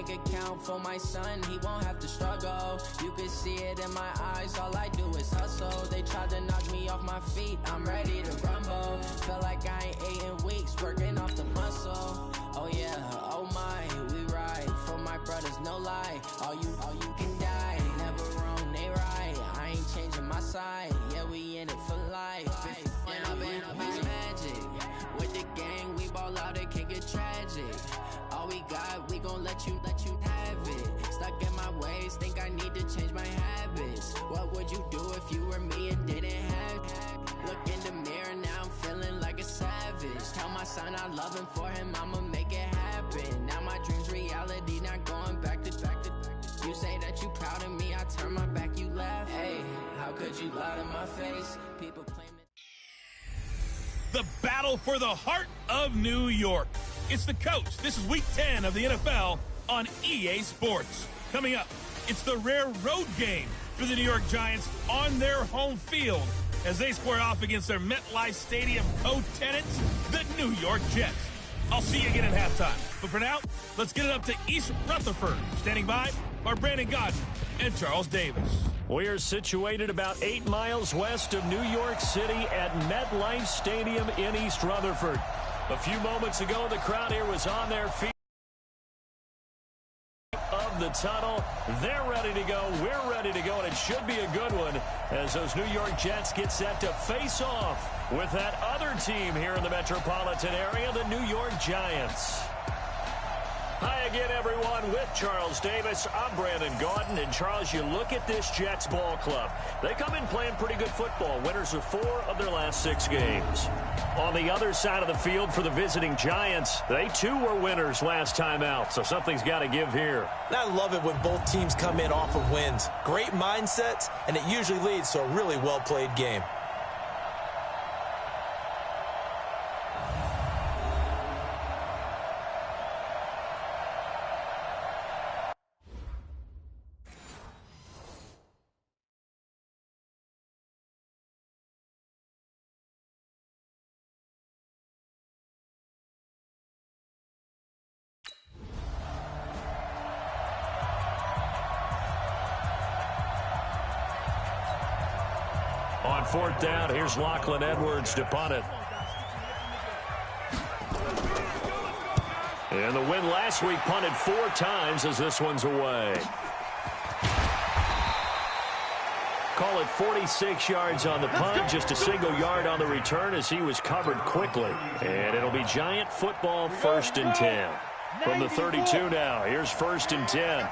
bank account for my son, he won't have to struggle. You can see it in my eyes, all I do is hustle. They tried to knock me off my feet, I'm ready to rumble. Felt like I ain't ate in weeks, working off the muscle. Oh yeah, oh my, we ride for my brothers, no lie. All you can die, never wrong, they right. I ain't changing my side, yeah, we in it for life. When I been up is magic. With the gang, we ball out, it can get tragic. All we got, we gon' let you have it. Stuck in my ways, think I need to change my habits. What would you do if you were me and didn't have it? Look in the mirror, now I'm feeling like a savage. Tell my son I love him, for him I'ma make it happen. Now my dream's reality, not going back to. You say that you proud of me, I turn my back, you laugh. Hey, how could you lie to my face? People claim it. The battle for the heart of New York. It's the coach. This is week 10 of the NFL on EA Sports. Coming up, it's the rare road game for the New York Giants on their home field as they square off against their MetLife Stadium co-tenants, the New York Jets. I'll see you again at halftime. But for now, let's get it up to East Rutherford. Standing by are Brandon Godden and Charles Davis. We are situated about 8 miles west of New York City at MetLife Stadium in East Rutherford. A few moments ago, the crowd here was on their feet of the tunnel. They're ready to go. We're ready to go, and it should be a good one as those New York Jets get set to face off with that other team here in the metropolitan area, the New York Giants. Hi again, everyone, with Charles Davis. I'm Brandon Gaudin. And, Charles, you look at this Jets ball club. They come in playing pretty good football. Winners of 4 of their last 6 games. On the other side of the field for the visiting Giants, they, too, were winners last time out. So something's got to give here. I love it when both teams come in off of wins. Great mindsets, and it usually leads to a really well-played game. On 4th down, here's Lachlan Edwards to punt it. And the win last week punted 4 times as this one's away. Call it 46 yards on the punt, just a single yard on the return as he was covered quickly. And it'll be Giant football 1st and 10. From the 32 now, here's 1st and 10.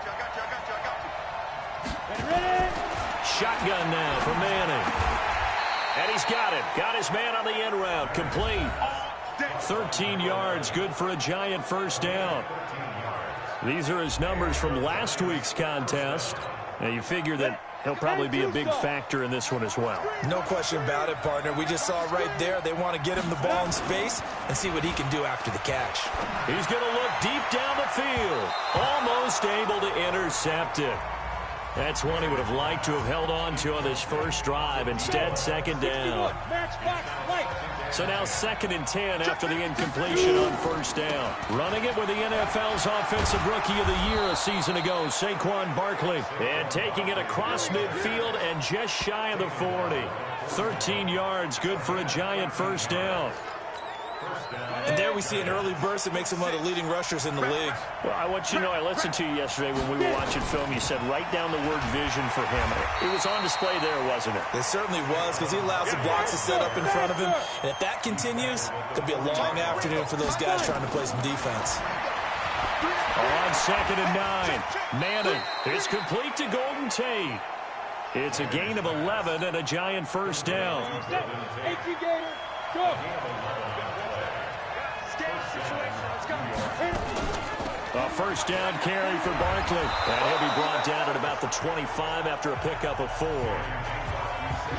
Shotgun now for Manning. And he's got it. Got his man on the end route. Complete. 13 yards. Good for a Giant 1st down. These are his numbers from last week's contest. Now you figure that he'll probably be a big factor in this one as well. No question about it, partner. We just saw it right there. They want to get him the ball in space and see what he can do after the catch. He's going to look deep down the field. Almost able to intercept it. That's one he would have liked to have held on to on this first drive. Instead, 2nd down. So now 2nd and 10 after the incompletion on 1st down. Running it with the NFL's Offensive Rookie of the Year a season ago, Saquon Barkley. And taking it across midfield and just shy of the 40. 13 yards, good for a Giant 1st down. And there we see an early burst that makes him one of the leading rushers in the league. Well, I want you to know, I listened to you yesterday when we were watching film. You said write down the word vision for him. It was on display there, wasn't it? It certainly was, because he allows the blocks to set up in front of him. And if that continues, it could be a long afternoon for those guys trying to play some defense. On 2nd and 9, Manning is complete to Golden Tate. It's a gain of 11 and a Giant 1st down. Go. A 1st down carry for Barkley. And he'll be brought down at about the 25 after a pickup of 4.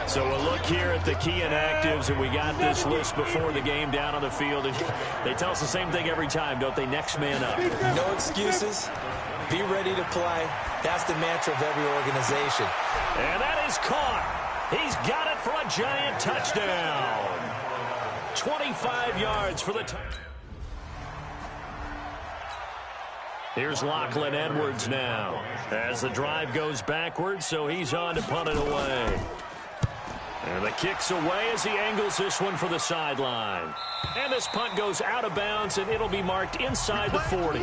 So we'll look here at the key inactives, and we got this list before the game down on the field. And they tell us the same thing every time, don't they? Next man up. No excuses. Be ready to play. That's the mantra of every organization. And that is caught. He's got it for a Giant touchdown. 25 yards for the touchdown. Here's Lachlan Edwards now as the drive goes backwards, so he's on to punt it away. And the kick's away as he angles this one for the sideline. And this punt goes out of bounds, and it'll be marked inside the 40.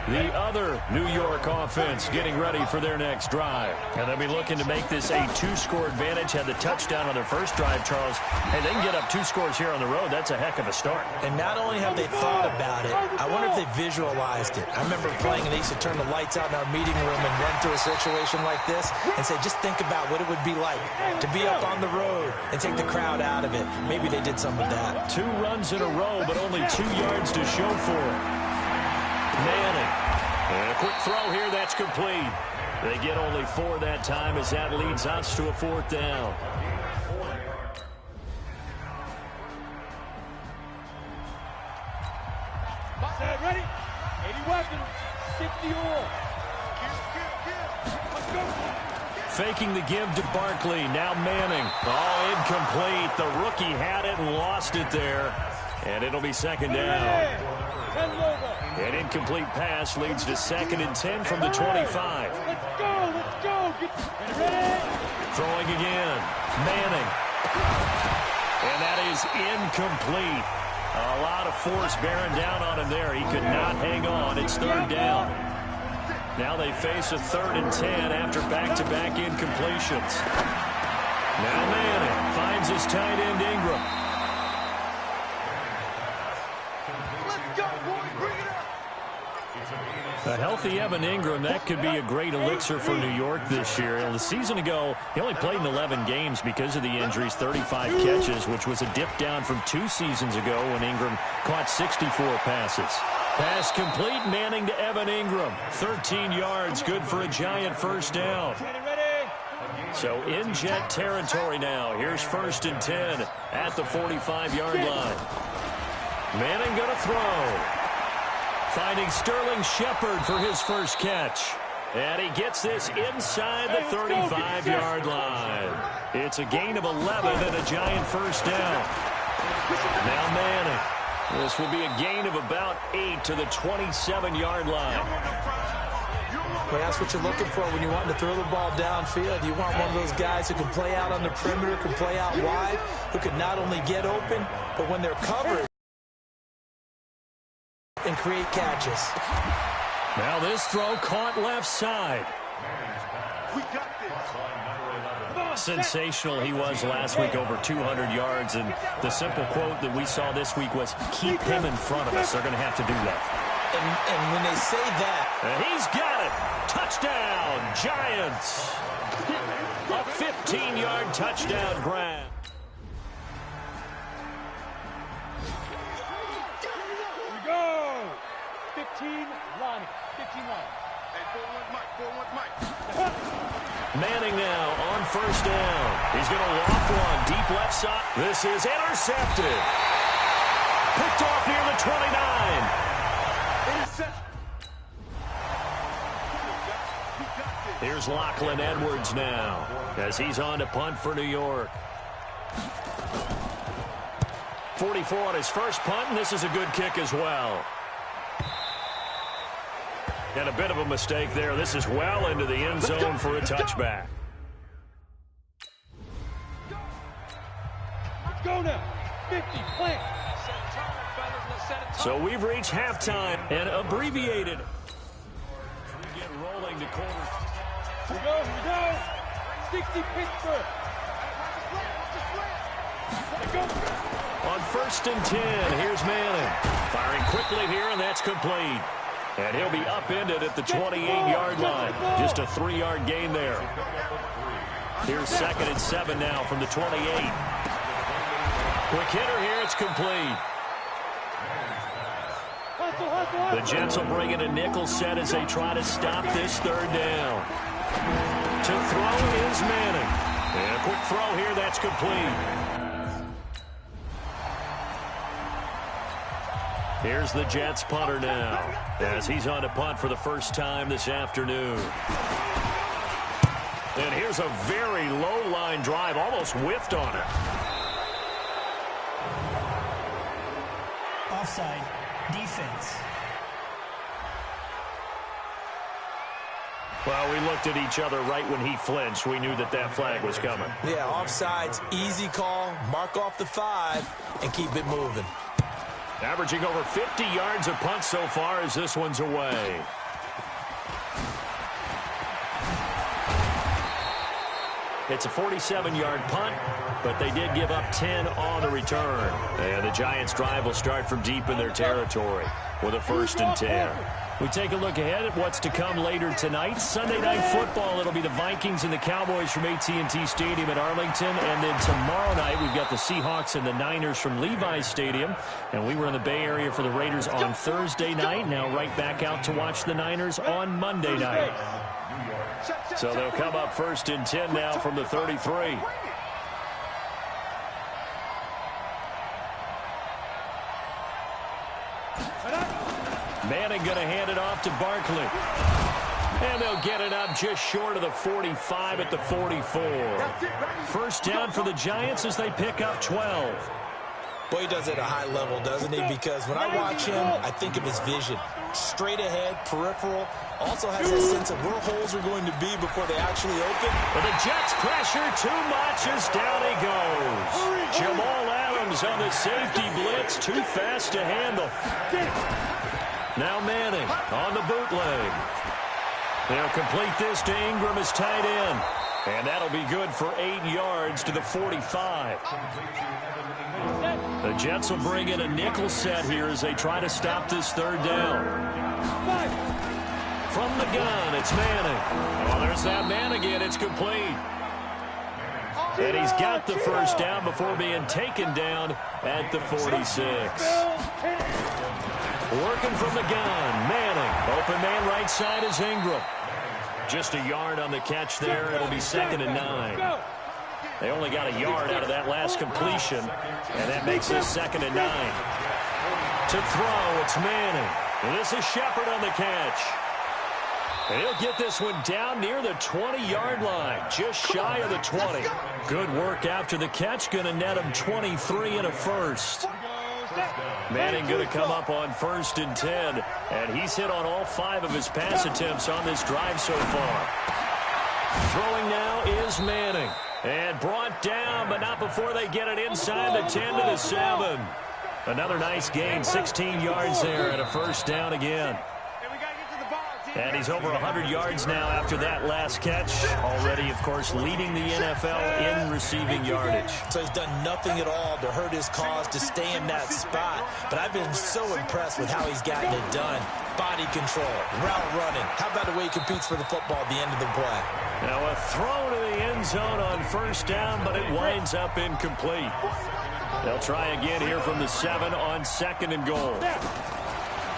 The other New York offense getting ready for their next drive. And they'll be looking to make this a two-score advantage. Had the touchdown on their first drive, Charles. Hey, they can get up 2 scores here on the road. That's a heck of a start. And not only have they thought about it, I wonder if they visualized it. I remember playing, and they used to turn the lights out in our meeting room and run through a situation like this and say, just think about what it would be like to be up on the road and take the crowd out of it. Maybe they did some of that. 2 runs in a row, but only 2 yards to show for it. Manning. And a quick throw here, that's complete. They get only 4 that time as that leads us to a 4th down. Ready? 80 weapons. 60 all. Let's go. Faking the give to Barkley. Now Manning. Oh, incomplete. The rookie had it and lost it there. And it'll be 2nd down. An incomplete pass leads to 2nd and 10 from the 25. Let's go. Get ready. Throwing again. Manning. And that is incomplete. A lot of force bearing down on him there. He could not hang on. It's 3rd down. Now they face a 3rd and 10 after back-to-back incompletions. Now Manning finds his tight end Ingram. A healthy Evan Ingram, that could be a great elixir for New York this year. The season ago, he only played in 11 games because of the injuries, 35 catches, which was a dip down from 2 seasons ago when Ingram caught 64 passes. Pass complete, Manning to Evan Ingram. 13 yards, good for a giant 1st down. So in Jet territory now. Here's 1st and 10 at the 45-yard line. Manning going to throw. Finding Sterling Shepard for his first catch. And he gets this inside the 35-yard line. It's a gain of 11 and a giant 1st down. Now Manning. This will be a gain of about 8 to the 27-yard line. Well, that's what you're looking for when you want to throw the ball downfield. You want one of those guys who can play out on the perimeter, can play out wide, who can not only get open, but when they're covered, and create catches. Now this throw caught left side. Sensational he was last week, over 200 yards, and the simple quote that we saw this week was, keep him in front of us. They're going to have to do that. And when they say that... And he's got it. Touchdown, Giants. A 15-yard touchdown grab. Here we go. 15 line. 15 line. Manning now on 1st down. He's going to loft one deep left side. This is intercepted. Picked off near the 29. Here's Lachlan Edwards now as he's on to punt for New York. 44 on his first punt, and this is a good kick as well. And a bit of a mistake there. This is well into the end zone for a touchback. Let's go now. 50, plant. So we've reached halftime and abbreviated. We get rolling to quarter. Here we go. 60 Pittsburgh. On 1st and 10, here's Manning. Firing quickly here, and that's complete. And he'll be upended at the 28-yard line. Just a 3-yard gain there. Here's 2nd and 7 now from the 28. Quick hitter here, it's complete. The Jets will bring in a nickel set as they try to stop this 3rd down. To throw is Manning. And a quick throw here, that's complete. Here's the Jets punter now as he's on to punt for the first time this afternoon. And here's a very low line drive, almost whiffed on it. Offside, defense. Well, we looked at each other right when he flinched. We knew that that flag was coming. Yeah, offsides, easy call, mark off the 5, and keep it moving. Averaging over 50 yards a punt so far as this one's away. It's a 47-yard punt, but they did give up 10 on the return. And the Giants' drive will start from deep in their territory with a 1st and 10. We take a look ahead at what's to come later tonight. Sunday Night Football, it'll be the Vikings and the Cowboys from AT&T Stadium in Arlington. And then tomorrow night, we've got the Seahawks and the Niners from Levi's Stadium. And we were in the Bay Area for the Raiders on Thursday night. Now right back out to watch the Niners on Monday night. So they'll come up 1st and 10 now from the 33. Manning going to hand it off to Barkley. And they'll get it up just short of the 45 at the 44. 1st down for the Giants as they pick up 12. Boy, he does it at a high level, doesn't he? Because when I watch him, I think of his vision. Straight ahead, peripheral. Also has a sense of where holes are going to be before they actually open. But the Jets pressure too much as down he goes. Jamal Adams on the safety blitz, too fast to handle. Now Manning on the bootleg. They'll complete this to Ingram as tight end. And that'll be good for 8 yards to the 45. The Jets will bring in a nickel set here as they try to stop this 3rd down. From the gun, it's Manning. Oh, there's that man again. It's complete. And he's got the 1st down before being taken down at the 46. Working from the gun, Manning. Open man right side is Ingram. Just a yard on the catch there. It'll be 2nd and 9. They only got a yard out of that last completion, and that makes this 2nd and 9. To throw, it's Manning. And this is Shepard on the catch. And he'll get this one down near the 20-yard line, just shy of the 20. Good work after the catch, going to net him 23 and a 1st. Manning going to come up on 1st and 10, and he's hit on all 5 of his pass attempts on this drive so far. Throwing now is Manning, and brought down, but not before they get it inside the 10 to the 7. Another nice gain, 16 yards there, and a 1st down again. And he's over 100 yards now after that last catch. Already, of course, leading the NFL in receiving yardage. So he's done nothing at all to hurt his cause, to stay in that spot. But I've been so impressed with how he's gotten it done. Body control, route running. How about the way he competes for the football at the end of the play? Now a throw to the end zone on 1st down, but it winds up incomplete. They'll try again here from the 7 on 2nd and goal.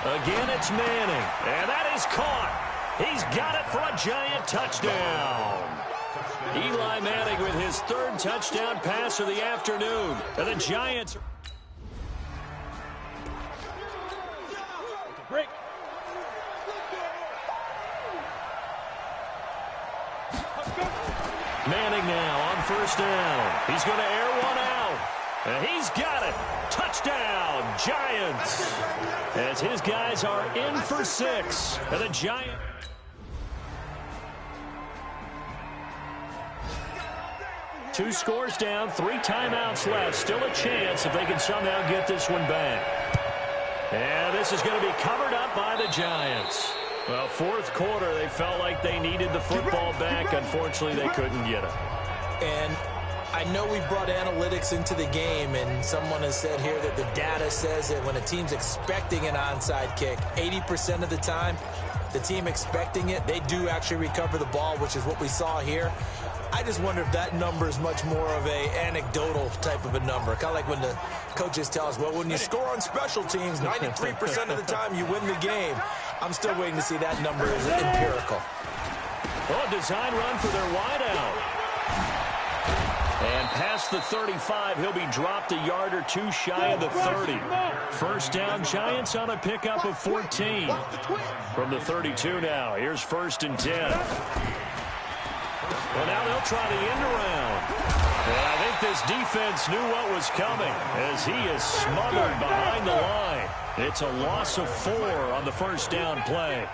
Again, it's Manning, and that is caught. He's got it for a Giant touchdown. Eli Manning with his 3rd touchdown pass of the afternoon. And the Giants... Break. Manning now on 1st down. He's going to air one out. And he's got it. Touchdown, Giants. As his guys are in for 6. And the Giants... Two scores down, 3 timeouts left. Still a chance if they can somehow get this one back. And this is going to be covered up by the Giants. Well, 4th quarter, they felt like they needed the football back. Unfortunately, they couldn't get it. And I know we brought analytics into the game, and someone has said here that the data says that when a team's expecting an onside kick, 80% of the time, the team expecting it, they do actually recover the ball, which is what we saw here. I just wonder if that number is much more of a anecdotal type of a number. Kind of like when the coaches tell us, well, when you score on special teams, 93% of the time you win the game. I'm still waiting to see that number is empirical. Well, a design run for their wideout. And past the 35, he'll be dropped a yard or 2 shy of the 30. 1st down, Giants on a pickup of 14. From the 32 now, here's 1st and 10. Well, now they'll try the end around. And I think this defense knew what was coming as he is smothered behind the line. It's a loss of 4 on the 1st down play.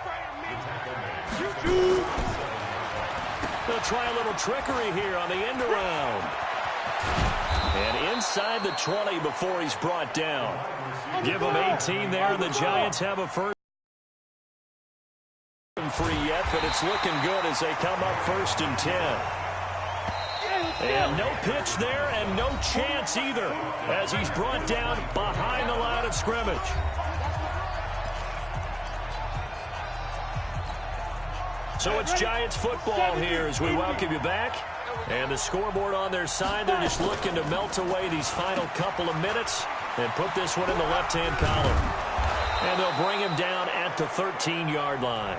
They'll try a little trickery here on the end around. And inside the 20 before he's brought down. Give him 18 there, and the Giants have a first free yet, but it's looking good as they come up 1st and 10. And no pitch there and no chance either as he's brought down behind the line of scrimmage. So it's Giants football here as we welcome you back. And the scoreboard on their side, they're just looking to melt away these final couple of minutes and put this one in the left-hand column. And they'll bring him down at the 13-yard line.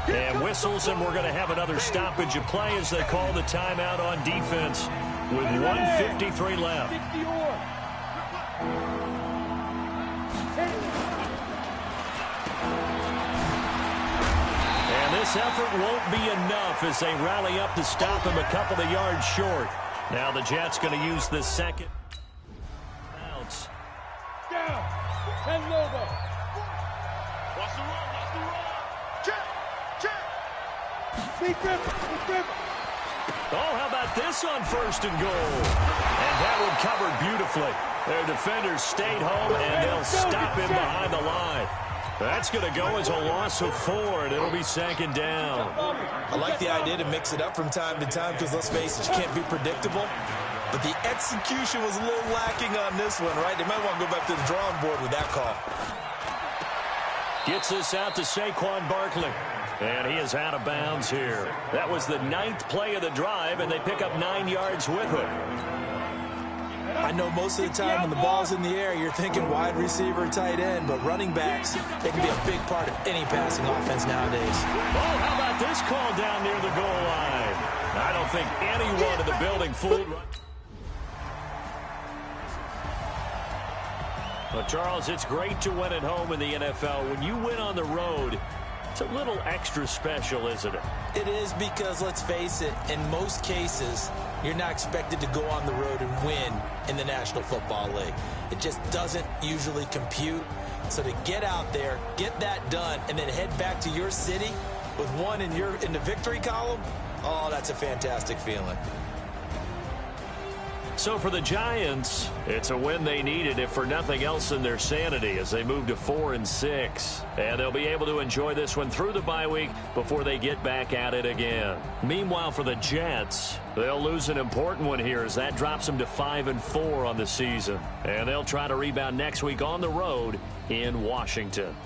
And whistles, and we're going to have another stoppage of play as they call the timeout on defense with 1:53 left. And this effort won't be enough as they rally up to stop him a couple of yards short. Now the Jets going to use this second bounce. Down. 10 Lobo. Watch the run. Watch the run. Check. Big grip. Oh, how about this on 1st and goal? And that one covered beautifully. Their defenders stayed home, and they'll stop him behind the line. That's going to go as a loss of 4, and it'll be 2nd down. I like the idea to mix it up from time to time because, let's face it, you can't be predictable. But the execution was a little lacking on this one, right? They might want to go back to the drawing board with that call. Gets this out to Saquon Barkley. And he is out of bounds here. That was the 9th play of the drive, and they pick up 9 yards with it. I know most of the time when the ball's in the air, you're thinking wide receiver, tight end, but running backs, they can be a big part of any passing offense nowadays. Oh, how about this call down near the goal line? I don't think anyone in the building fooled. But, Charles, it's great to win at home in the NFL. When you win on the road, it's a little extra special, isn't it? It is because, let's face it, in most cases, you're not expected to go on the road and win in the National Football League. It just doesn't usually compute. So to get out there, get that done, and then head back to your city with one in the victory column, oh, that's a fantastic feeling. So for the Giants, it's a win they needed, if for nothing else in their sanity, as they move to 4-6. And they'll be able to enjoy this one through the bye week before they get back at it again. Meanwhile, for the Jets, they'll lose an important one here as that drops them to 5-4 on the season. And they'll try to rebound next week on the road in Washington.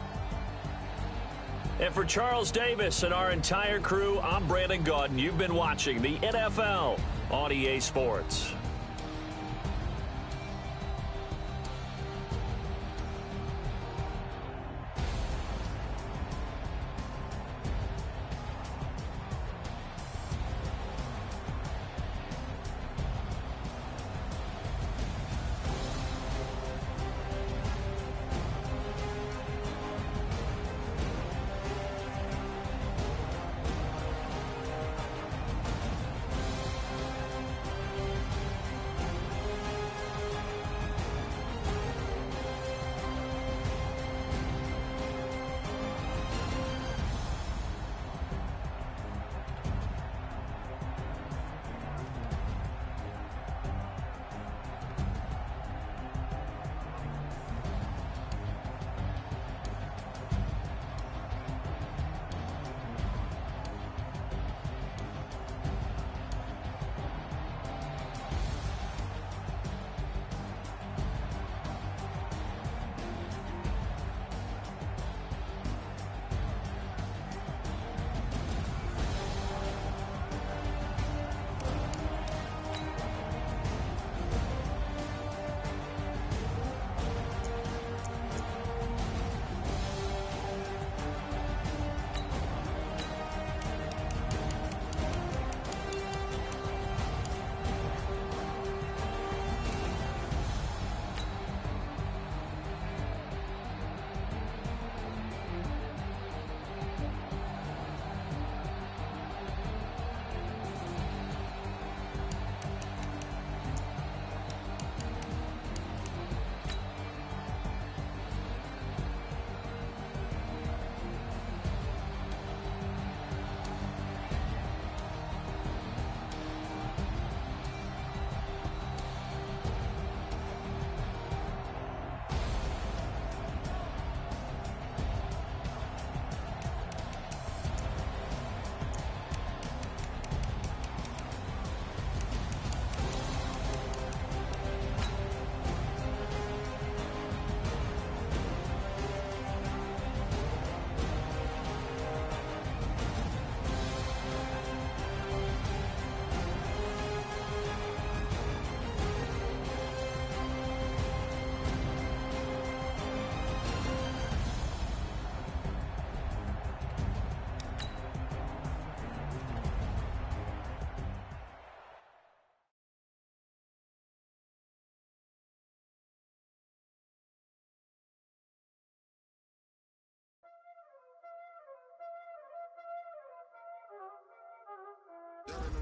And for Charles Davis and our entire crew, I'm Brandon Gaudin. You've been watching the NFL on EA Sports.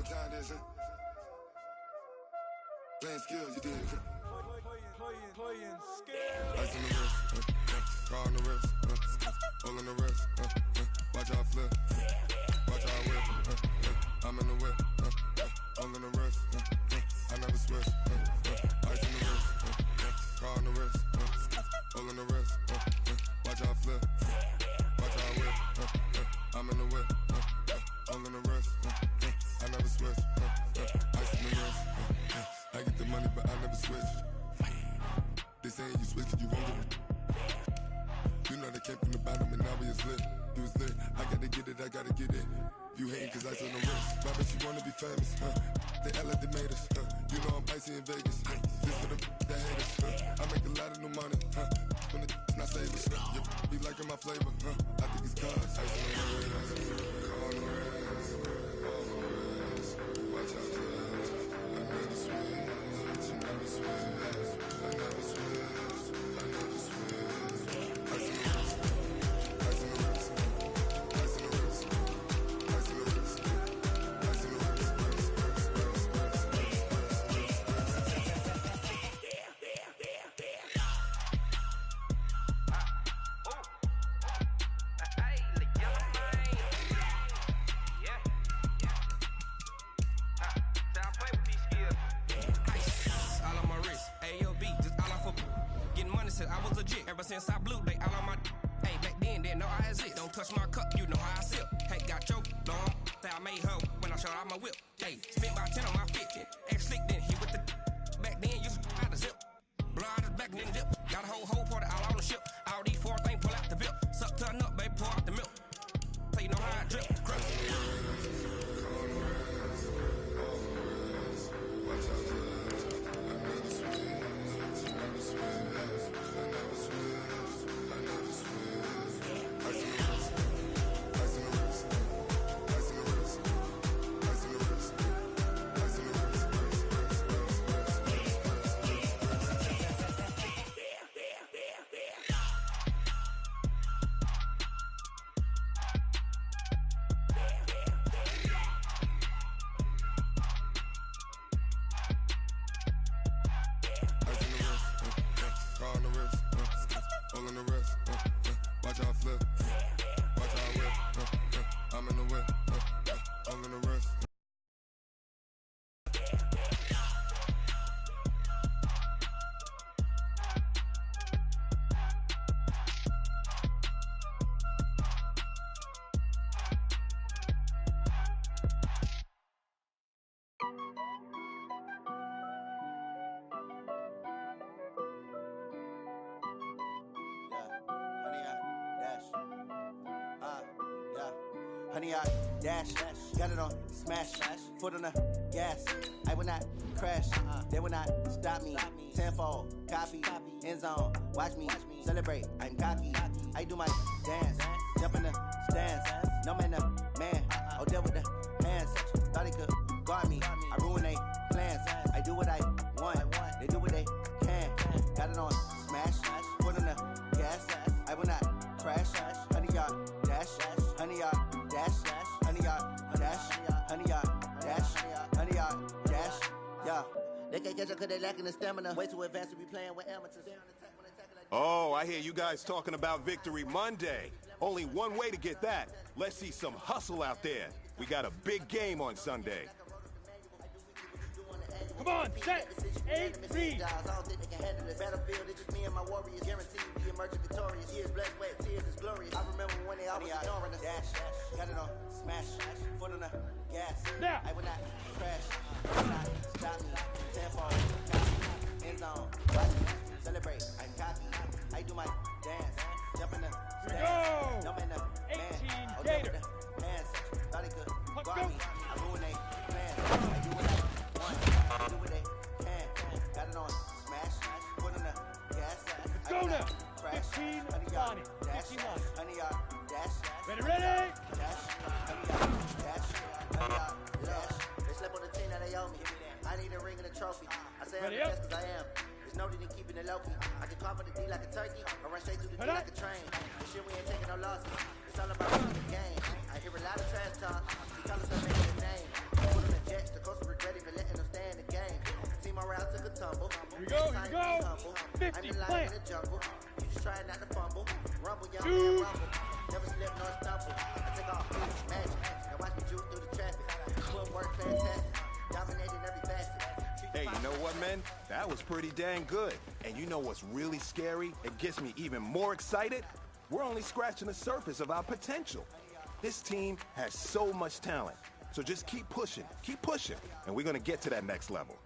what time this, playing skills, you did. Playing skills. Ice on the wrist, car on the wrist, all on the wrist, watch how I flip, watch how I whip, I'm in the whip, all on the wrist, I never switch, ice on the wrist, car on the wrist, all on the wrist, watch how I flip, watch how I whip, I'm in the whip, all on the wrist, I never switch, ice on the wrist, I get the money but I never switch. They saying you switch, you won't get it. You know they came from the bottom and now we is lit. You was lit, I gotta get it, I gotta get it. You hating cause ice on the wrist. My bitch, you wanna be famous, They act like they made us, You know I'm icy in Vegas, This for the that hate us, I make a lot of new money, When it's not savers, You be liking my flavor, I think it's cause. Ice on the wrist, on the wrist, on the wrist. Watch out, cuz I never switch, I never switch, I never switch, I never switch. Ice on the wrist, ice on the wrist, ice on the wrist, ice on the wrist, ice on the wrist, I was legit ever since I blew they all on my hey back then didn't know I exist. Don't touch my cup, you know how I sip. Hey, got choked long, say I made her when I showed out my whip. Hey, spent about 10 on my 50. Ex slick then he with the back then used to out the zip. Blow out his back then dip. Got a whole party all on the ship. All these four things pull out the bip. Suck to a nut, baby, pour out the milk. So you know how I drip. Crush. Honey, I dash, got it on smash, foot on the gas. I will not crash, they will not stop me. Tenfold, copy, end zone, watch me celebrate. I'm cocky, I do my dance, jump in the stands. No man, man, oh deal with the hands. Thought he could guard me, I ruin they plans. I do what I want, they do what they can. Got it on smash, foot on the gas. I will not crash, honey, y'all dash, honey, y'all dash, honey, y'all dash, honey, y'all dash, honey, y'all dash. Yeah, they can't catch up 'cause they lacking the stamina. Way too advanced to be playing with amateurs. Oh, I hear you guys talking about Victory Monday. Only one way to get that. Let's see some hustle out there. We got a big game on Sunday. Come on, set, 8, read. Battlefield, it's just me and my warriors. Guaranteed we emerge victorious. Years blessed, wet tears is glorious. I remember when they always ignoring us. Dash, got it on smash, foot on the gas. Now. I will not crash, will not stop me. Tenfold, copy, end zone, watch me celebrate. I'm cocky, I do my dance, jump in the stands. No man, man, 18 oh, Gator. Hands, thought he could guard me. I ruin they plans. I do what I want, I do what they can. Got it on smash, foot on the gas. Go now. Crash, 15 honey, y'all Lonnie. dash, 15 Lonnie. honey, y'all dash. Ready, ready. Dash, honey, y'all dash, honey, y'all dash. They slept on the team that they owe me. I need a ring and a trophy. I say I'm the best 'cause I am. There's no need in keeping it low key. I can call for the D like a turkey, or run straight through the D like a train. This shit we ain't taking no losses. It's all about winning the game. I hear a lot of trash talk. See colors that make it a name. Put on the jet. jungle. You just try not to fumble. Rumble, young man, rumble. Never slip nor stumble. I take off, magic. Now watch me juke through the traffic. Footwork fantastic. Dominating every facet. Hey, you know what, man? That was pretty dang good. And you know what's really scary? It gets me even more excited. We're only scratching the surface of our potential. This team has so much talent. So just keep pushing, and we're going to get to that next level.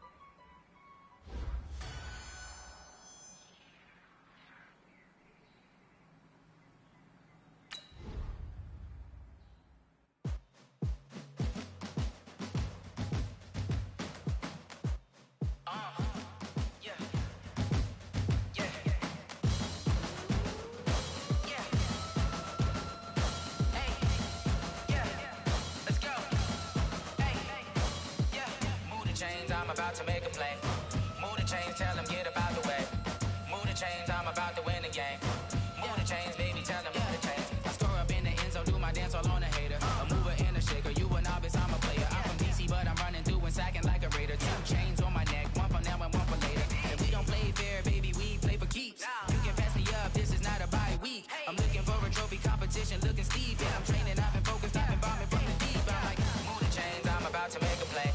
I'm about to make a play. Move the chains, tell them get about the way. Move the chains, I'm about to win the game. Move the chains, baby, tell them move the chains. I score up in the end zone, do my dance all on a hater. A mover and a shaker, you a novice, I'm a player. I'm from DC, but I'm running through and sacking like a raider. 2 chains on my neck, one for now and one for later. And we don't play fair, baby, we play for keeps. You can pass me up, this is not a bye week. I'm looking for a trophy competition, looking steep. Yeah, I'm training, I've been focused, I've been bombing from the deep. I'm like, move the chains, I'm about to make a play.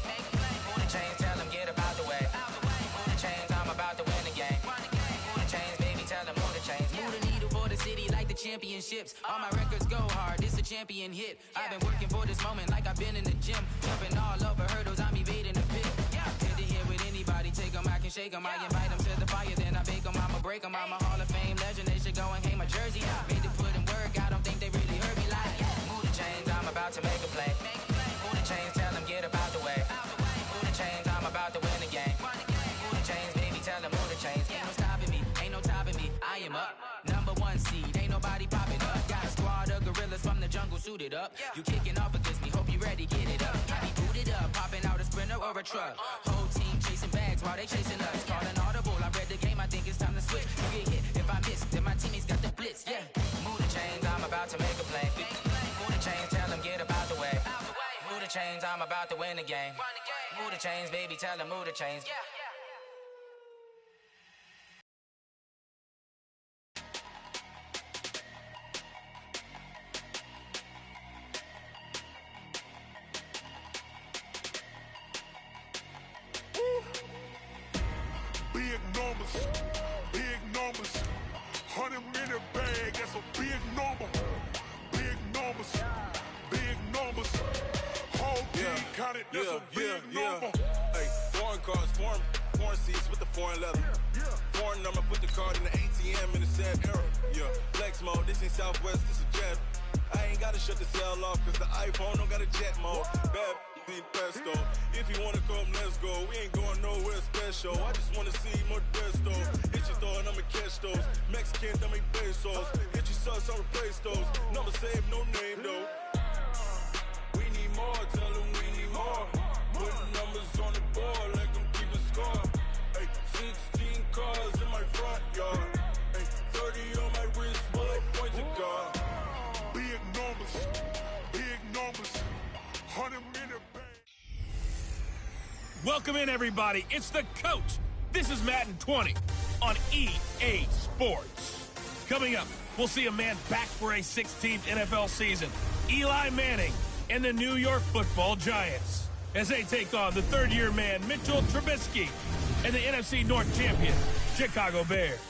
Move the chains, tell them get about the way. Move the chains, I'm about to win the game. Move the chains, baby, tell them move the chains. Move the needle for the city like the championships. All my records go hard, it's a champion hit. I've been working for this moment like I've been in the gym. Jumping all over hurdles, I'm evading the pit. Head to head with anybody, take them, I can shake them. I invite them to the fire, then I bake them, I'ma break them. I'm a Hall of Fame legend, they should go and hang my jersey. Made to put in work, I don't think they really heard me like, move the chains, I'm about to make a play. Move the chains, tell them get about the way. Move the chains, I'm about to win the game. Move the chains, baby, tell them move the chains. Ain't no stopping me, ain't no topping me, I am up. Number 1 seed, ain't nobody popping up. Got a squad of gorillas from the jungle suited up. You kicking off against me, hope you ready, get it up. I be booted up, popping out a sprinter or a truck. Whole team chasing bags while they chasing us. Calling audible, I read the game, I think it's time to switch. You get hit, if I miss, then my teammates got the blitz, yeah. Move the chains, I'm about to make a play. Move the chains, tell them get about the way. Move the chains, I'm about to win the game. Move the chains, baby, tell them move the chains. Big numbers, 100 in a bag, that's a big number. Big numbers, whole team counted, that's a big number. Hey, foreign cars, foreign seats with the foreign leather. Foreign number, put the card in the ATM in the sad era. Yeah, flex mode, this ain't Southwest, this a jet. I ain't gotta shut the cell off, cause the iPhone don't got a jet mode. Bad need pesto. If you wanna come, let's go. We ain't going nowhere special. I just wanna see Modesto. Hit your thought, I'ma catch those. Mexican, dummy pesos. Hit your sus, I'll replace those. Number saved, no name though. We need more, tell them we need more. Putting numbers on the board like I'm keeping score. Hey, 16 cars in my front yard. Hey, 30 on my wrist, while I point to God. Big numbers, 100 in a bag. Welcome in, everybody. It's the coach. This is Madden 20 on EA Sports. Coming up, we'll see a man back for a 16th NFL season. Eli Manning and the New York Football Giants as they take on the third-year man Mitchell Trubisky and the NFC North champion Chicago Bears.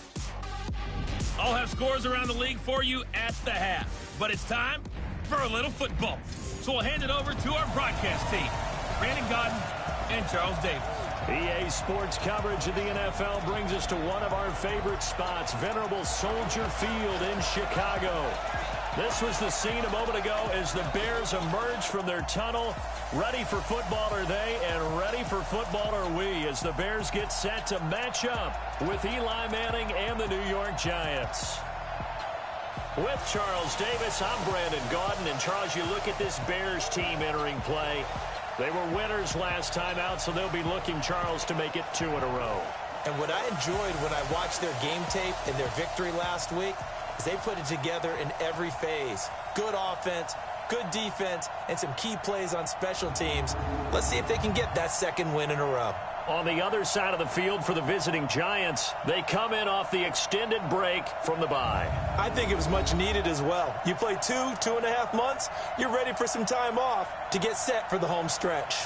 I'll have scores around the league for you at the half, but it's time for a little football. So we'll hand it over to our broadcast team, Brandon Godden and Charles Davis. EA Sports coverage of the NFL brings us to one of our favorite spots, venerable Soldier Field in Chicago. This was the scene a moment ago as the Bears emerged from their tunnel. Ready for football are they, and ready for football are we, as the Bears get set to match up with Eli Manning and the New York Giants. With Charles Davis, I'm Brandon Gaudin. And Charles, you look at this Bears team entering play. They were winners last time out, so they'll be looking, Charles, to make it 2 in a row. And what I enjoyed when I watched their game tape and their victory last week is they put it together in every phase. Good offense, good defense, and some key plays on special teams. Let's see if they can get that second win in a row. On the other side of the field for the visiting Giants, they come in off the extended break from the bye. I think it was much needed as well. You play 2.5 months, you're ready for some time off to get set for the home stretch.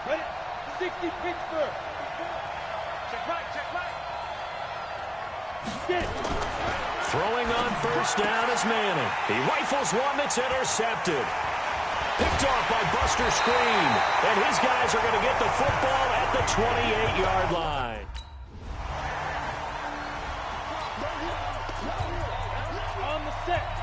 Ready? 60 Pittsburgh. Check right, check right. Get. Throwing on first down is Manning. He rifles one that's intercepted. Picked off by Buster Screen. And his guys are going to get the football at the 28-yard line. On the set.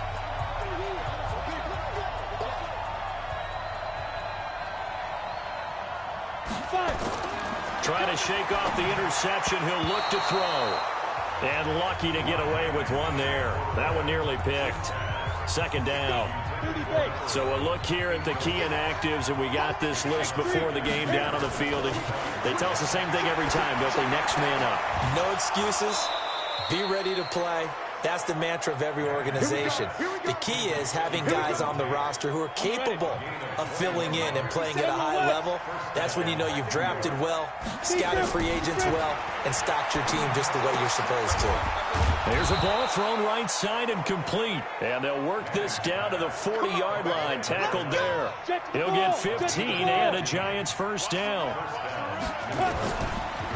Trying to shake off the interception. He'll look to throw. And lucky to get away with one there. That one nearly picked. Second down. So a look here at the key inactives, and we got this list before the game down on the field. And they tell us the same thing every time, don't they? Next man up. No excuses. Be ready to play. That's the mantra of every organization. The key is having guys on the roster who are capable of filling in and playing at a high level. That's when you know you've drafted well, scouted free agents well, and stocked your team just the way you're supposed to. There's a ball thrown right side and complete. And they'll work this down to the 40-yard line. Tackled there. He'll get 15 and a Giants first down.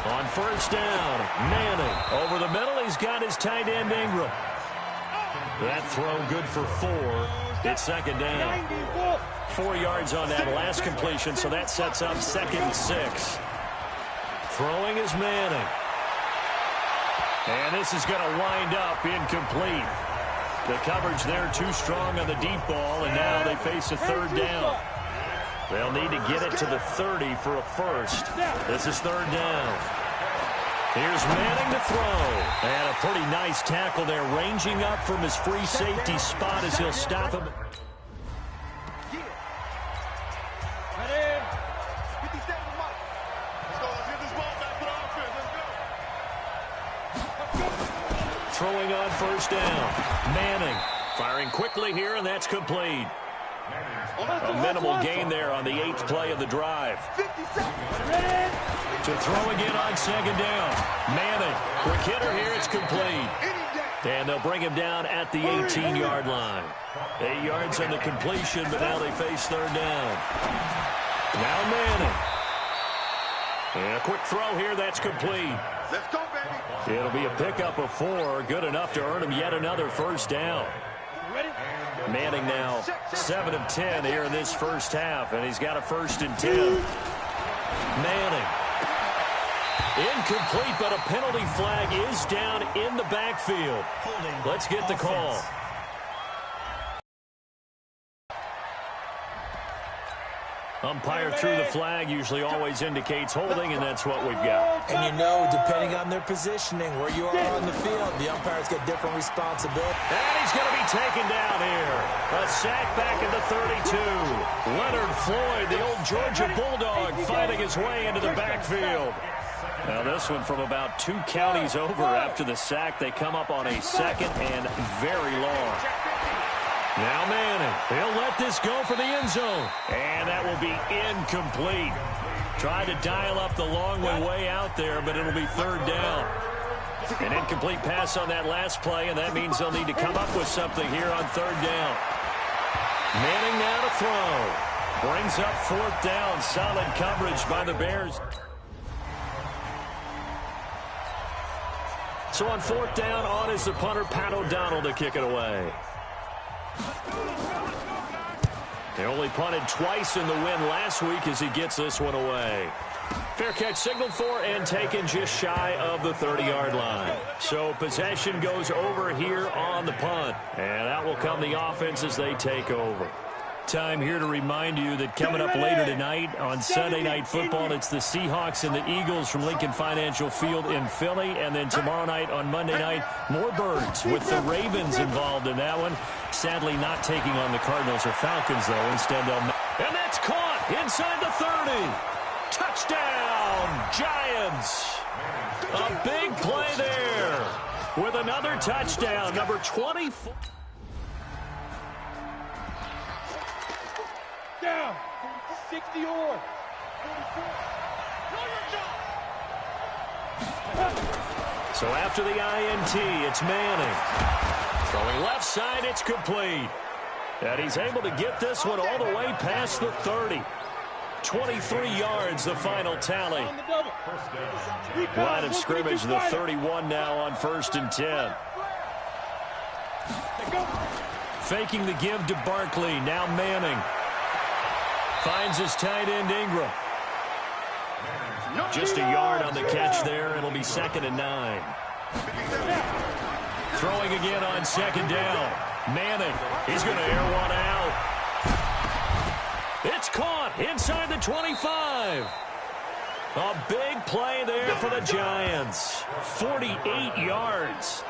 On first down, Manning. Over the middle, he's got his tight end Ingram. That throw good for 4. It's second down. 4 yards on that last completion, so that sets up 2nd and 6. Throwing is Manning. And this is going to wind up incomplete. The coverage there too strong on the deep ball, and now they face a third down. They'll need to get it to the 30 for a first. This is third down. Here's Manning to throw. And a pretty nice tackle there, ranging up from his free safety spot as he'll stop him. Throwing on first down. Manning firing quickly here, and that's complete. A minimal gain there on the 8th play of the drive. To throw again on second down. Manning, quick hitter here, it's complete. And they'll bring him down at the 18-yard line. 8 yards on the completion, but now they face third down. Now Manning. And a quick throw here, that's complete. Let's go, baby. It'll be a pickup of 4, good enough to earn him yet another first down. Manning now 7 of 10 here in this first half, and he's got a 1st and 10. Manning. Incomplete, but a penalty flag is down in the backfield. Let's get the call. Umpire threw the flag, usually always indicates holding, and that's what we've got. And you know, depending on their positioning, where you are on the field, the umpires get different responsibility. And he's going to be taken down here. A sack back at the 32. Leonard Floyd, the old Georgia Bulldog, fighting his way into the backfield. Now this one from about 2 counties over after the sack. They come up on a second and very long. Now Manning, he'll let this go for the end zone. And that will be incomplete. Tried to dial up the long way out there, but it'll be 3rd down. An incomplete pass on that last play, and that means they'll need to come up with something here on 3rd down. Manning now to throw. Brings up 4th down. Solid coverage by the Bears. So on 4th down, on is the punter, Pat O'Donnell, to kick it away. They only punted twice in the win last week as he gets this one away. Fair catch signaled for and taken just shy of the 30-yard line. So possession goes over here on the punt. And out will come the offense as they take over. Time here to remind you that coming up later tonight on Sunday Night Football, it's the Seahawks and the Eagles from Lincoln Financial Field in Philly. And then tomorrow night on Monday night, more Birds with the Ravens involved in that one. Sadly not taking on the Cardinals or Falcons, though. Instead, they'll... And that's caught inside the 30. Touchdown, Giants. A big play there with another touchdown, number 24. Down. 60 or. So after the INT, it's Manning. Throwing left side, it's complete. And he's able to get this one all the way past the 30. 23 yards, the final tally. Line of scrimmage, the 31 now on 1st and 10. Faking the give to Barkley, now Manning. Finds his tight end, Ingram. Just a yard on the catch there. It'll be 2nd and 9. Throwing again on 2nd down. Manning, he's going to air one out. It's caught inside the 25. A big play there for the Giants. 48 yards.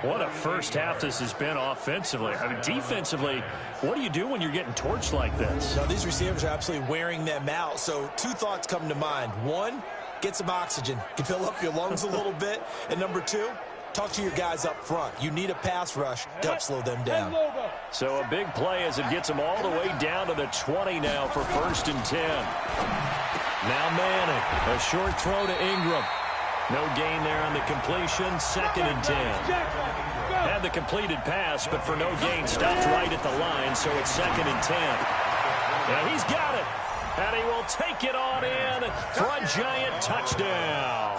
What a first half this has been offensively. I mean, defensively, what do you do when you're getting torched like this? No, these receivers are absolutely wearing them out. So 2 thoughts come to mind. 1, get some oxygen. You can fill up your lungs a little bit. And number 2, talk to your guys up front. You need a pass rush to help slow them down. So a big play as it gets them all the way down to the 20 now for 1st and 10. Now Manning, a short throw to Ingram. No gain there on the completion, 2nd and 10. Had the completed pass, but for no gain, stopped right at the line, so it's 2nd and 10. And he's got it. And he will take it on in for a Giant touchdown.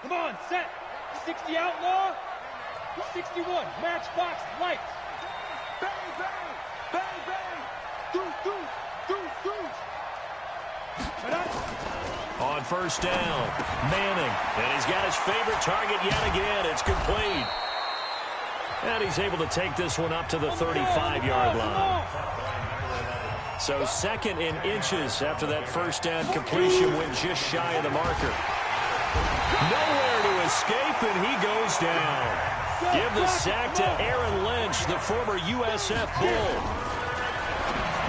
Come on, set. 60 outlaw. 61, matchbox lights. Bang, bang, bang, bang. On 1st down, Manning, and he's got his favorite target yet again. It's complete. And he's able to take this one up to the 35-yard line. So 2nd in inches after that 1st down completion went just shy of the marker. Nowhere to escape, and he goes down. Give the sack to Aaron Lynch, the former USF Bull.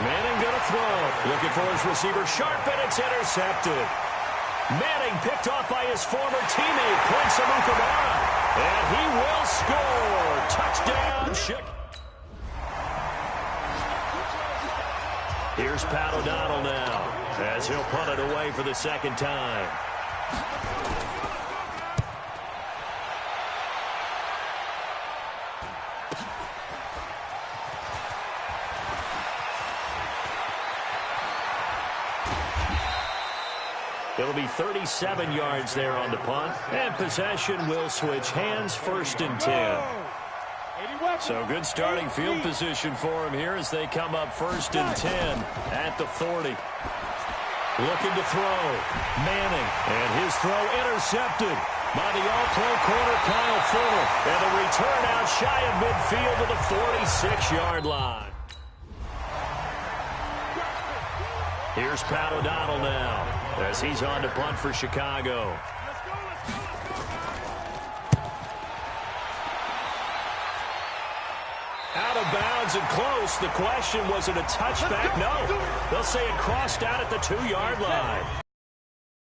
Manning going to throw. Looking for his receiver sharp, and it's intercepted. Manning picked off by his former teammate, Prince Amukamara. And he will score. Touchdown, Chick. Here's Pat O'Donnell now, as he'll punt it away for the 2nd time. It'll be 37 yards there on the punt. And possession will switch hands, 1st and 10. So good starting field position for him here as they come up 1st and 10 at the 40. Looking to throw. Manning. And his throw intercepted. by the all-pro corner, Kyle Fuller. And the return out shy of midfield to the 46-yard line. Here's Pat O'Donnell now as he's on to punt for Chicago. Out of bounds and close. The question, was it a touchback? No. They'll say it crossed out at the 2-yard line.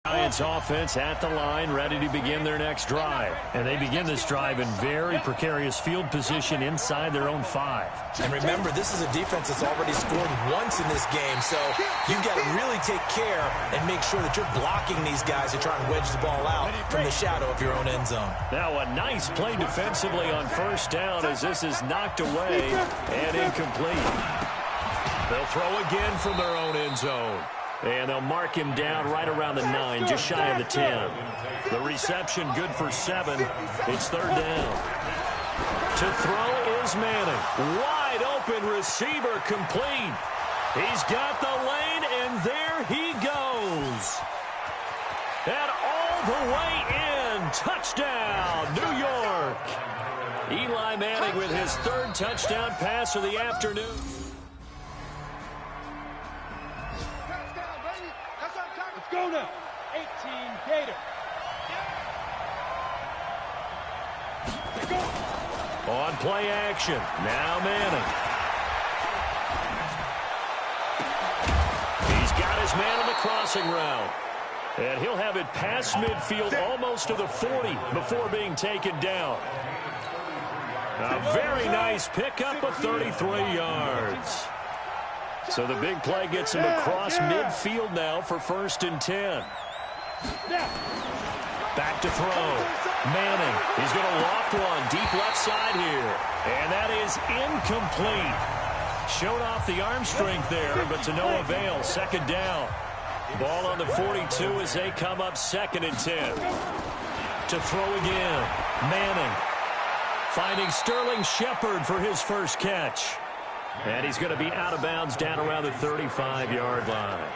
Giants offense at the line, ready to begin their next drive. And they begin this drive in very precarious field position inside their own 5. And remember, this is a defense that's already scored once in this game, so you've got to really take care and make sure that you're blocking these guys who try and wedge the ball out from the shadow of your own end zone. Now a nice play defensively on first down as this is knocked away and incomplete. They'll throw again from their own end zone. And they'll mark him down right around the 9, just shy of the 10. The reception good for 7. It's third down. To throw is Manning. Wide open receiver complete. He's got the lane, and there he goes. And all the way in. Touchdown, New York. Eli Manning with his 3rd touchdown pass of the afternoon. Go now. 18 Gator. On play action. Now Manning. He's got his man on the crossing route. And he'll have it past midfield almost to the 40 before being taken down. A very nice pickup of 33 yards. So the big play gets him across midfield now for 1st and 10. Back to throw. Manning. He's going to loft one deep left side here. And that is incomplete. Showed off the arm strength there, but to no avail. 2nd down. Ball on the 42 as they come up 2nd and 10. To throw again. Manning. Finding Sterling Shepard for his first catch. And he's going to be out of bounds down around the 35-yard line.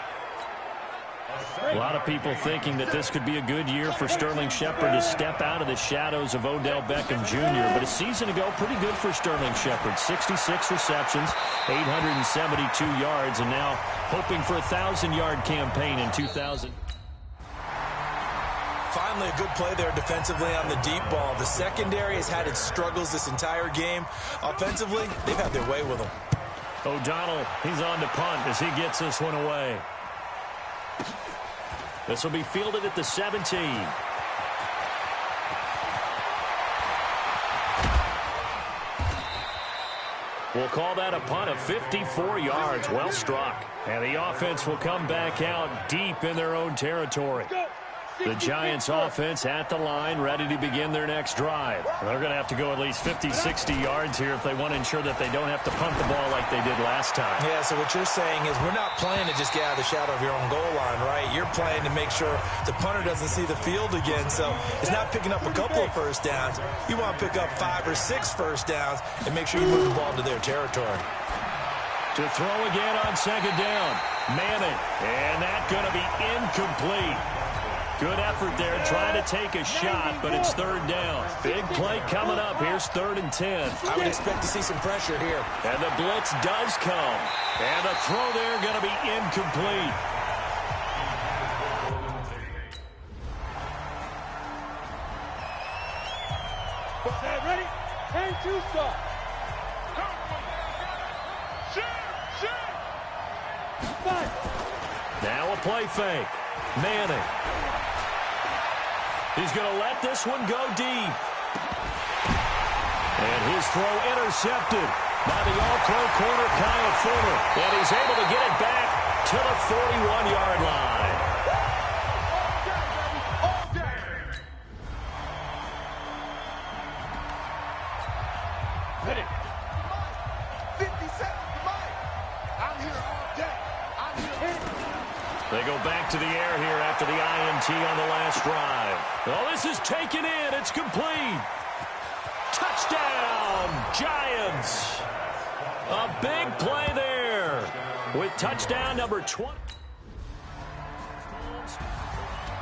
A lot of people thinking that this could be a good year for Sterling Shepard to step out of the shadows of Odell Beckham Jr. But a season ago, pretty good for Sterling Shepard. 66 receptions, 872 yards, and now hoping for a 1,000-yard campaign in 2000. Finally, a good play there defensively on the deep ball. The secondary has had its struggles this entire game. Offensively, they've had their way with them. O'Donnell, he's on to punt as he gets this one away. This will be fielded at the 17. We'll call that a punt of 54 yards. Well struck. And the offense will come back out deep in their own territory. The Giants offense at the line, ready to begin their next drive. They're going to have to go at least 50, 60 yards here if they want to ensure that they don't have to punt the ball like they did last time. Yeah, so what you're saying is we're not playing to just get out of the shadow of your own goal line, right? You're playing to make sure the punter doesn't see the field again. So it's not picking up a couple of first downs. You want to pick up 5 or 6 first downs and make sure you move the ball to their territory. To throw again on 2nd down. Manning. And that's going to be incomplete. Good effort there trying to take a shot, but it's 3rd down. Big play coming up. Here's 3rd and 10. I would expect to see some pressure here. And the blitz does come. And the throw there going to be incomplete. Ready? 10-2 start. Now a play fake. Manning. He's going to let this one go deep. And his throw intercepted by the all-pro corner, Kyle Fuller. And he's able to get it back to the 41-yard line. Ready? 50 seconds to mine. I'm here all day. I'm here. They go back to the air here after the INT on the last drive. Oh, this is taken in. It's complete. Touchdown, Giants. A big play there with touchdown number 20.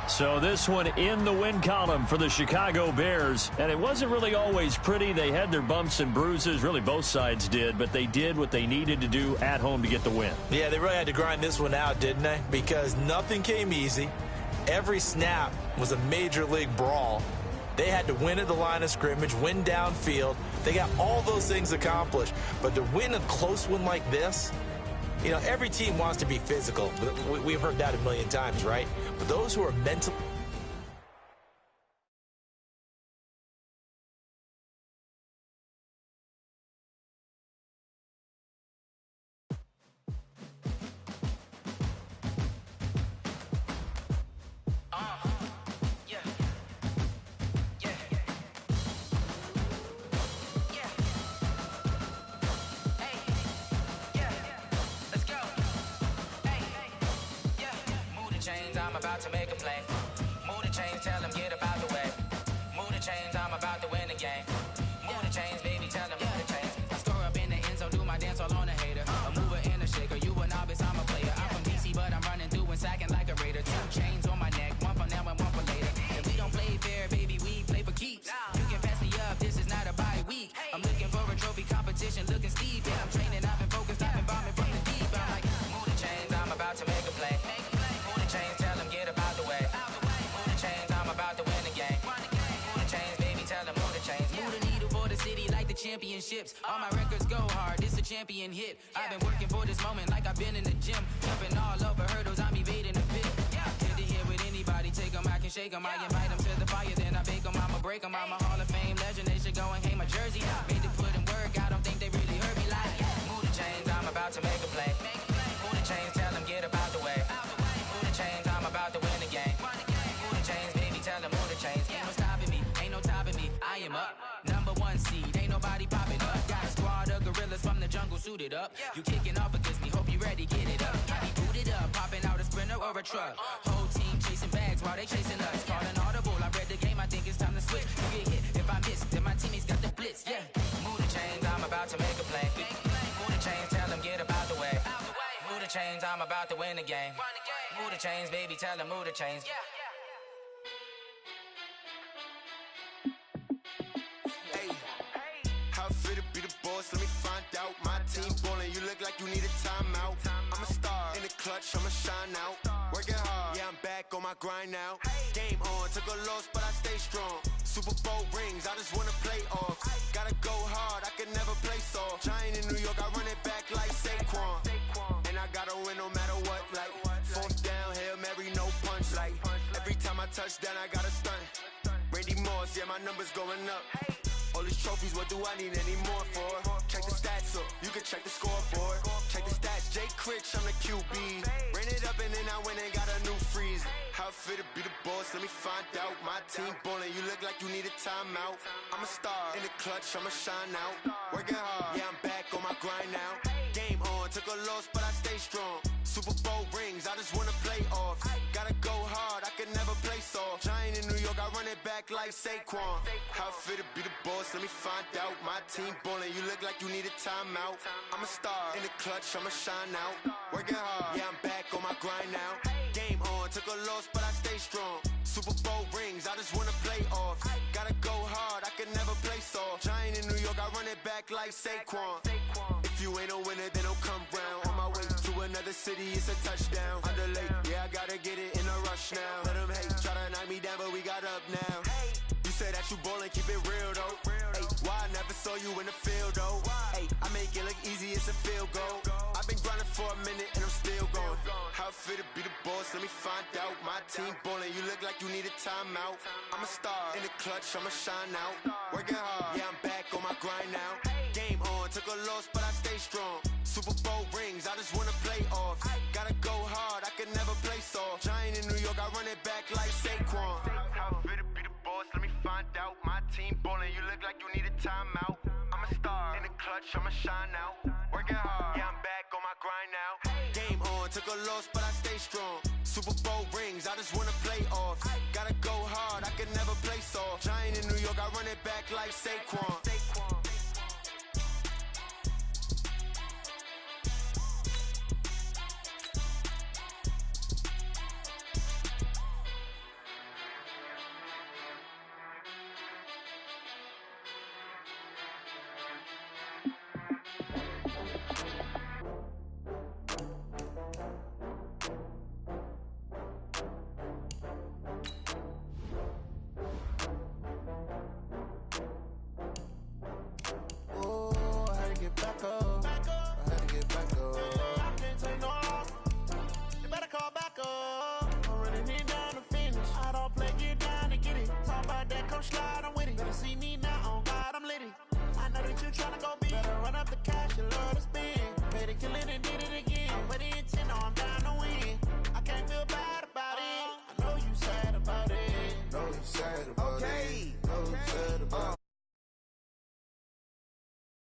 So this one in the win column for the Chicago Bears. And it wasn't really always pretty. They had their bumps and bruises. Really, both sides did. But they did what they needed to do at home to get the win. Yeah, they really had to grind this one out, didn't they? Because nothing came easy. Every snap was a major league brawl. They had to win at the line of scrimmage, win downfield. They got all those things accomplished. But to win a close one like this, you know, every team wants to be physical. We've heard that a million times, right? But those who are mentally... I'm about to make a play. Move the chains, tell them get up out the way. Move the chains, I'm about to win the game. Move the chains, baby, tell them move the chains. I score up in the end zone, do my dance all on a hater. A mover and a shaker, you a novice, I'm a player. I'm from DC, but I'm running through and sacking like a raider. 2 chains on my neck, one for now and one for later. If we don't play fair, baby, we play for keeps. You can pass me up, this is not a bye week. I'm looking for a trophy competition, looking steep. Yeah, I'm training, I've been focused, I've been bombing from the deep. I'm like, move the chains, I'm about to make a play. Move the chains, tell them get up out the way. Move the chains, I'm about to win the game. Move the chains, baby, tell them move the chains. Move the needle for the city like the championships. All my records go hard, this a champion hit. I've been working for this moment like I've been in the gym. Jumping all over hurdles, I'm evading the pit. Hit to hit with anybody, take them, I can shake them. I invite them to the fire, then I bake them, I'ma break them. I'm a Hall of Fame legend, they should go and hang my jersey. Made to put in work, I don't think they really heard me like. Move the chains, I'm about to make a play. Move the chains, tell them get up out the way. Move the chains, I'm about to win the game. Move the chains, baby, tell them move the chains. Ain't no stopping me, ain't no topping me. I am up, #1 seed, ain't nobody popping up. Got a squad of gorillas from the jungle suited up. You kicking off against me, hope you ready, get it up. I be booted up, popping out a sprinter or a truck. Whole team chasing bags while they chasing us. Calling audible, I read the game, I think it's time to switch. You get hit, if I miss, then my teammates got the blitz, yeah. Move the chains, I'm about to make a play. Move the chains, tell them get up out the way. Move the chains, I'm about to win the game. Move the chains, baby, tell them move the chains. Hey, how fit to be the boss? Let me find out. My team ballin', you look like you need a timeout. I'm a star in the clutch, I'ma shine out. Working hard, yeah, I'm back on my grind now. Game on, took a loss, but I stay strong. Super Bowl rings, I just wanna play off. Gotta go hard, I can never play soft. Giant in New York, I run it back like Saquon. And I gotta win no matter what, like 4th down, Hail Mary, no punch. Like every time I touch down, I gotta stunt. Randy Moss, yeah, my numbers going up. All these trophies, what do I need any more for? Check the stats up, you can check the scoreboard. Check the stats, Jay Critch, I'm the QB. Ran it up and then I went and got a new freeze. How fit to be the boss, let me find out. My team ballin', you look like you need a timeout. I'm a star in the clutch, I'ma shine out. Working hard, yeah, I'm back on my grind now. Game on, took a loss, but I stay strong. Super Bowl rings, I just wanna play off. Gotta go hard, I can never play soft. Giant in New York, I run it back like Saquon. How fit to be the boss, let me find out. My team ballin', you look like you need a timeout. I'm a star in the clutch, I'ma shine out. Working hard, yeah, I'm back on my grind now. Game on, took a loss, but I stay strong. Super Bowl rings, I just wanna play off. Gotta go hard, I can never play soft. Giant in New York, I run it back like Saquon. If you ain't a winner, then don't come round. On my way to another city, it's a touchdown. Underlay, yeah, I gotta get it in a rush now. Let them hate, try to knock me down, but we got up now. You said that you ballin', keep it real though. Hey, why I never saw you in the field though? Hey, I make it look easy, it's a field goal. I've been grinding for a minute and I'm still going. How fit to be the boss, let me find out. My team ballin', you look like you need a timeout. I'm a star in the clutch, I'ma shine out. Working hard, yeah, I'm back on my grind now. Game on, took a loss, but I stay strong. Super Bowl rings, I just wanna play off. Gotta go hard, I can never play soft. Giant in New York, I run it back like Saquon. How fit to be the boss, let me find out. My team ballin', you look like you need a timeout. I'm a star in the clutch, I'ma shine out. Working hard, yeah, I'm back on my grind now. Game on, took a loss, but I stay strong. Super Bowl rings, I just wanna play off. Gotta go hard, I can never play soft. Giant in New York, I run it back like Saquon. gon' slide, I'm with it. Better see me now, on God, I'm litty. I know that you tryna go big. Better run up the cash, you love to spend. Paid a killing and did it again. I'm with the intent, no, I'm down